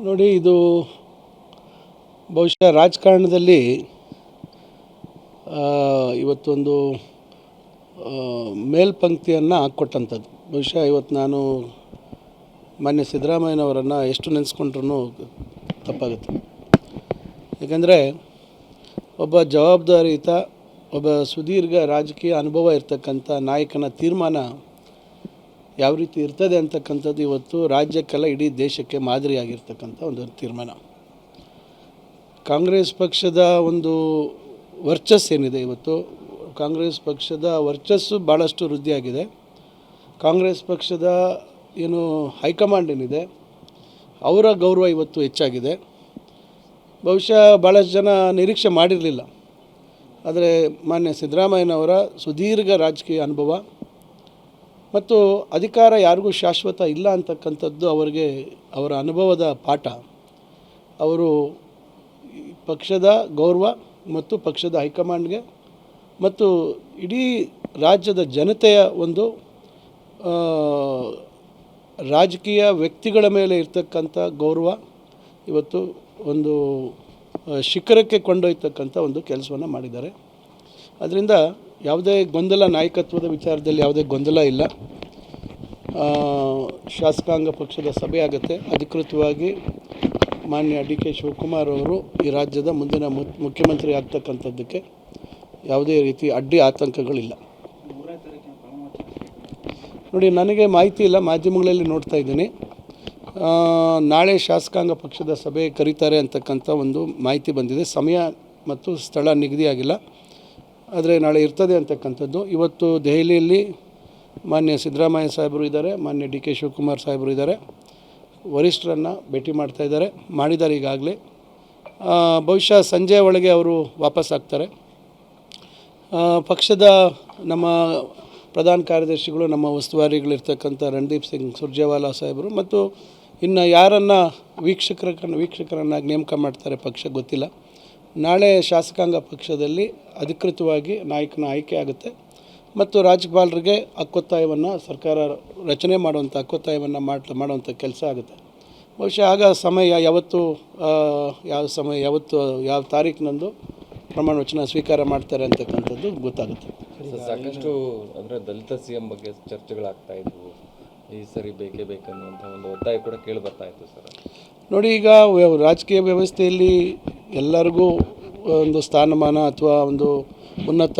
ನೋಡಿ, ಇದು ಬಹುಶಃ ರಾಜಕಾರಣದಲ್ಲಿ ಇವತ್ತೊಂದು ಮೇಲ್ಪಂಕ್ತಿಯನ್ನು ಹಾಕ್ಕೊಟ್ಟಂಥದ್ದು. ಬಹುಶಃ ಇವತ್ತು ನಾನು ಮಾನ್ಯ ಸಿದ್ದರಾಮಯ್ಯನವರನ್ನು ಎಷ್ಟು ನೆನೆಸ್ಕೊಂಡ್ರೂ ತಪ್ಪಾಗುತ್ತೆ. ಏಕೆಂದರೆ ಒಬ್ಬ ಜವಾಬ್ದಾರಿಯುತ, ಒಬ್ಬ ಸುದೀರ್ಘ ರಾಜಕೀಯ ಅನುಭವ ಇರ್ತಕ್ಕಂಥ ನಾಯಕನ ತೀರ್ಮಾನ ಯಾವ ರೀತಿ ಇರ್ತದೆ ಅಂತಕ್ಕಂಥದ್ದು ಇವತ್ತು ರಾಜ್ಯಕ್ಕೆಲ್ಲ ಇಡೀ ದೇಶಕ್ಕೆ ಮಾದರಿಯಾಗಿರ್ತಕ್ಕಂಥ ಒಂದು ತೀರ್ಮಾನ. ಕಾಂಗ್ರೆಸ್ ಪಕ್ಷದ ಒಂದು ವರ್ಚಸ್ಸೇನಿದೆ, ಇವತ್ತು ಕಾಂಗ್ರೆಸ್ ಪಕ್ಷದ ವರ್ಚಸ್ಸು ಭಾಳಷ್ಟು ವೃದ್ಧಿಯಾಗಿದೆ. ಕಾಂಗ್ರೆಸ್ ಪಕ್ಷದ ಏನು ಹೈಕಮಾಂಡ್ ಏನಿದೆ ಅವರ ಗೌರವ ಇವತ್ತು ಹೆಚ್ಚಾಗಿದೆ. ಬಹುಶಃ ಭಾಳಷ್ಟು ಜನ ನಿರೀಕ್ಷೆ ಮಾಡಿರಲಿಲ್ಲ. ಆದರೆ ಮಾನ್ಯ ಸಿದ್ದರಾಮಯ್ಯನವರ ಸುದೀರ್ಘ ರಾಜಕೀಯ ಅನುಭವ ಮತ್ತು ಅಧಿಕಾರ ಯಾರಿಗೂ ಶಾಶ್ವತ ಇಲ್ಲ ಅಂತಕ್ಕಂಥದ್ದು ಅವರಿಗೆ ಅವರ ಅನುಭವದ ಪಾಠ. ಅವರು ಪಕ್ಷದ ಗೌರವ ಮತ್ತು ಪಕ್ಷದ ಹೈಕಮಾಂಡ್ಗೆ ಮತ್ತು ಇಡೀ ರಾಜ್ಯದ ಜನತೆಯ ಒಂದು ರಾಜಕೀಯ ವ್ಯಕ್ತಿಗಳ ಮೇಲೆ ಇರ್ತಕ್ಕಂಥ ಗೌರವ ಇವತ್ತು ಒಂದು ಶಿಖರಕ್ಕೆ ಕೊಂಡೊಯ್ತಕ್ಕಂಥ ಒಂದು ಕೆಲಸವನ್ನು ಮಾಡಿದ್ದಾರೆ. ಅದರಿಂದ ಯಾವುದೇ ಗೊಂದಲ, ನಾಯಕತ್ವದ ವಿಚಾರದಲ್ಲಿ ಯಾವುದೇ ಗೊಂದಲ ಇಲ್ಲ. ಶಾಸಕಾಂಗ ಪಕ್ಷದ ಸಭೆ ಆಗುತ್ತೆ. ಅಧಿಕೃತವಾಗಿ ಮಾನ್ಯ ಡಿ ಕೆ ಶಿವಕುಮಾರ್ ಅವರು ಈ ರಾಜ್ಯದ ಮುಂದಿನ ಮುಖ್ಯಮಂತ್ರಿ ಆಗ್ತಕ್ಕಂಥದ್ದಕ್ಕೆ ಯಾವುದೇ ರೀತಿ ಅಡ್ಡಿ ಆತಂಕಗಳಿಲ್ಲ. ನೋಡಿ, ನನಗೆ ಮಾಹಿತಿ ಇಲ್ಲ, ಮಾಧ್ಯಮಗಳಲ್ಲಿ ನೋಡ್ತಾ ಇದ್ದೀನಿ. ನಾಳೆ ಶಾಸಕಾಂಗ ಪಕ್ಷದ ಸಭೆ ಕರೀತಾರೆ ಅಂತಕ್ಕಂಥ ಒಂದು ಮಾಹಿತಿ ಬಂದಿದೆ. ಸಮಯ ಮತ್ತು ಸ್ಥಳ ನಿಗದಿಯಾಗಿಲ್ಲ, ಆದರೆ ನಾಳೆ ಇರ್ತದೆ ಅಂತಕ್ಕಂಥದ್ದು. ಇವತ್ತು ದೆಹಲಿಯಲ್ಲಿ ಮಾನ್ಯ ಸಿದ್ದರಾಮಯ್ಯ ಸಾಹೇಬರು ಇದ್ದಾರೆ, ಮಾನ್ಯ ಡಿ ಕೆ ಶಿವಕುಮಾರ್ ಸಾಹೇಬರು ಇದ್ದಾರೆ. ವರಿಷ್ಠರನ್ನು ಭೇಟಿ ಮಾಡಿದ್ದಾರೆ ಈಗಾಗಲೇ. ಬಹುಶಃ ಸಂಜೆ ಒಳಗೆ ಅವರು ವಾಪಸ್ ಆಗ್ತಾರೆ. ಪಕ್ಷದ ನಮ್ಮ ಪ್ರಧಾನ ಕಾರ್ಯದರ್ಶಿಗಳು, ನಮ್ಮ ಉಸ್ತುವಾರಿಗಳಿರ್ತಕ್ಕಂಥ ರಣದೀಪ್ ಸಿಂಗ್ ಸುರ್ಜೇವಾಲಾ ಸಾಹೇಬರು ಮತ್ತು ಇನ್ನು ಯಾರನ್ನು ವೀಕ್ಷಕರನ್ನಾಗಿ ನೇಮಕ ಮಾಡ್ತಾರೆ ಪಕ್ಷ ಗೊತ್ತಿಲ್ಲ. ನಾಳೆ ಶಾಸಕಾಂಗ ಪಕ್ಷದಲ್ಲಿ ಅಧಿಕೃತವಾಗಿ ನಾಯಕನ ಆಯ್ಕೆ ಆಗುತ್ತೆ ಮತ್ತು ರಾಜ್ಯಪಾಲರಿಗೆ ಹಕ್ಕೊತ್ತಾಯವನ್ನು ಸರ್ಕಾರ ರಚನೆ ಮಾಡುವಂಥ ಹಕ್ಕೊತ್ತಾಯವನ್ನು ಮಾಡುವಂಥ ಕೆಲಸ ಆಗುತ್ತೆ. ಬಹುಶಃ ಆಗ ಸಮಯ ಯಾವ ತಾರೀಕಿನಂದು ಪ್ರಮಾಣ ವಚನ ಸ್ವೀಕಾರ ಮಾಡ್ತಾರೆ ಅಂತಕ್ಕಂಥದ್ದು ಗೊತ್ತಾಗುತ್ತೆ. ಸಾಕಷ್ಟು ಅಂದರೆ ದಲಿತ ಸಿ ಎಂ ಬಗ್ಗೆ ಚರ್ಚೆಗಳಾಗ್ತಾ ಇದ್ವು. ಈ ಸರಿ ಬೇಕೇ ಬೇಕನ್ನುವಂಥ ಒಂದು ಒತ್ತಾಯ ಕೂಡ ಕೇಳಿ ಬರ್ತಾ ಇತ್ತು ಸರ್. ನೋಡಿ, ಈಗ ರಾಜಕೀಯ ವ್ಯವಸ್ಥೆಯಲ್ಲಿ ಎಲ್ಲರಿಗೂ ಒಂದು ಸ್ಥಾನಮಾನ ಅಥವಾ ಒಂದು ಉನ್ನತ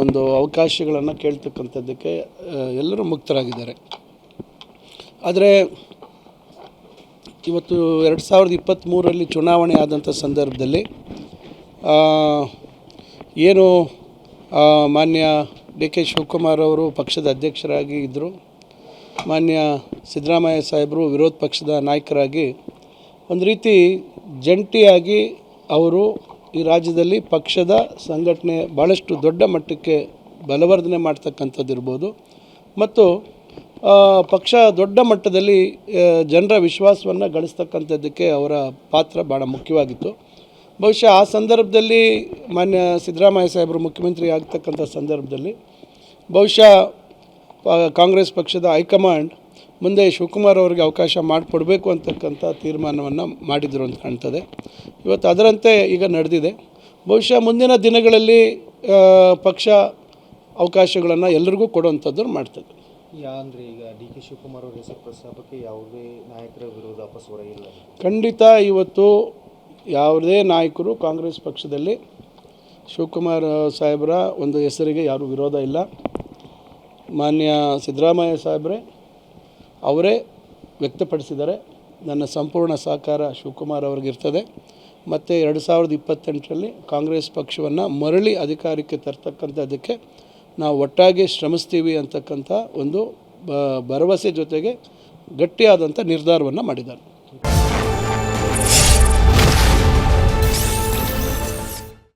ಒಂದು ಅವಕಾಶಗಳನ್ನು ಕೇಳ್ತಕ್ಕಂಥದ್ದಕ್ಕೆ ಎಲ್ಲರೂ ಮುಕ್ತರಾಗಿದ್ದಾರೆ. ಆದರೆ ಇವತ್ತು 2023ರಲ್ಲಿ ಚುನಾವಣೆ ಆದಂಥ ಸಂದರ್ಭದಲ್ಲಿ ಏನು ಮಾನ್ಯ ಡಿ ಕೆ ಶಿವಕುಮಾರ್ ಅವರು ಪಕ್ಷದ ಅಧ್ಯಕ್ಷರಾಗಿ ಇದ್ದರು, ಮಾನ್ಯ ಸಿದ್ದರಾಮಯ್ಯ ಸಾಹೇಬರು ವಿರೋಧ ಪಕ್ಷದ ನಾಯಕರಾಗಿ ಒಂದು ರೀತಿ ಜಂಟಿಯಾಗಿ ಅವರು ಈ ರಾಜ್ಯದಲ್ಲಿ ಪಕ್ಷದ ಸಂಘಟನೆ ಭಾಳಷ್ಟು ದೊಡ್ಡ ಮಟ್ಟಕ್ಕೆ ಬಲವರ್ಧನೆ ಮಾಡ್ತಕ್ಕಂಥದ್ದು ಇರ್ಬೋದು ಮತ್ತು ಪಕ್ಷ ದೊಡ್ಡ ಮಟ್ಟದಲ್ಲಿ ಜನರ ವಿಶ್ವಾಸವನ್ನು ಗಳಿಸ್ತಕ್ಕಂಥದ್ದಕ್ಕೆ ಅವರ ಪಾತ್ರ ಭಾಳ ಮುಖ್ಯವಾಗಿತ್ತು. ಬಹುಶಃ ಆ ಸಂದರ್ಭದಲ್ಲಿ ಮಾನ್ಯ ಸಿದ್ದರಾಮಯ್ಯ ಸಾಹೇಬರು ಮುಖ್ಯಮಂತ್ರಿ ಆಗ್ತಕ್ಕಂಥ ಸಂದರ್ಭದಲ್ಲಿ ಬಹುಶಃ ಕಾಂಗ್ರೆಸ್ ಪಕ್ಷದ ಹೈಕಮಾಂಡ್ ಮುಂದೆ ಶಿವಕುಮಾರ್ ಅವರಿಗೆ ಅವಕಾಶ ಮಾಡಿಕೊಡ್ಬೇಕು ಅಂತಕ್ಕಂಥ ತೀರ್ಮಾನವನ್ನು ಮಾಡಿದರು ಅಂತ ಕಾಣ್ತದೆ. ಇವತ್ತು ಅದರಂತೆ ಈಗ ನಡೆದಿದೆ. ಬಹುಶಃ ಮುಂದಿನ ದಿನಗಳಲ್ಲಿ ಪಕ್ಷ ಅವಕಾಶಗಳನ್ನು ಎಲ್ಲರಿಗೂ ಕೊಡುವಂಥದ್ದು ಮಾಡ್ತದೆ. ಅಂದರೆ ಈಗ ಡಿ ಕೆ ಶಿವಕುಮಾರ್ ಅವರ ಹೆಸರು ಪ್ರಸ್ತಾಪಕ್ಕೆ ಯಾವುದೇ ನಾಯಕರ ವಿರೋಧ ಅಪಸ್ವರ ಇಲ್ಲ. ಖಂಡಿತ ಇವತ್ತು ಯಾವುದೇ ನಾಯಕರು ಕಾಂಗ್ರೆಸ್ ಪಕ್ಷದಲ್ಲಿ ಶಿವಕುಮಾರ್ ಸಾಹೇಬರ ಒಂದು ಹೆಸರಿಗೆ ಯಾರೂ ವಿರೋಧ ಇಲ್ಲ. ಮಾನ್ಯ ಸಿದ್ದರಾಮಯ್ಯ ಸಾಹೇಬ್ರೆ ಅವರೇ ವ್ಯಕ್ತಪಡಿಸಿದ್ದಾರೆ, ನನ್ನ ಸಂಪೂರ್ಣ ಸಹಕಾರ ಶಿವಕುಮಾರ್ ಅವ್ರಿಗಿರ್ತದೆ ಮತ್ತು 2028ರಲ್ಲಿ ಕಾಂಗ್ರೆಸ್ ಪಕ್ಷವನ್ನು ಮರಳಿ ಅಧಿಕಾರಕ್ಕೆ ತರ್ತಕ್ಕಂಥದ್ದಕ್ಕೆ ನಾವು ಒಟ್ಟಾಗಿ ಶ್ರಮಿಸ್ತೀವಿ ಅಂತಕ್ಕಂಥ ಒಂದು ಭರವಸೆ ಜೊತೆಗೆ ಗಟ್ಟಿಯಾದಂಥ ನಿರ್ಧಾರವನ್ನು ಮಾಡಿದ್ದಾರೆ.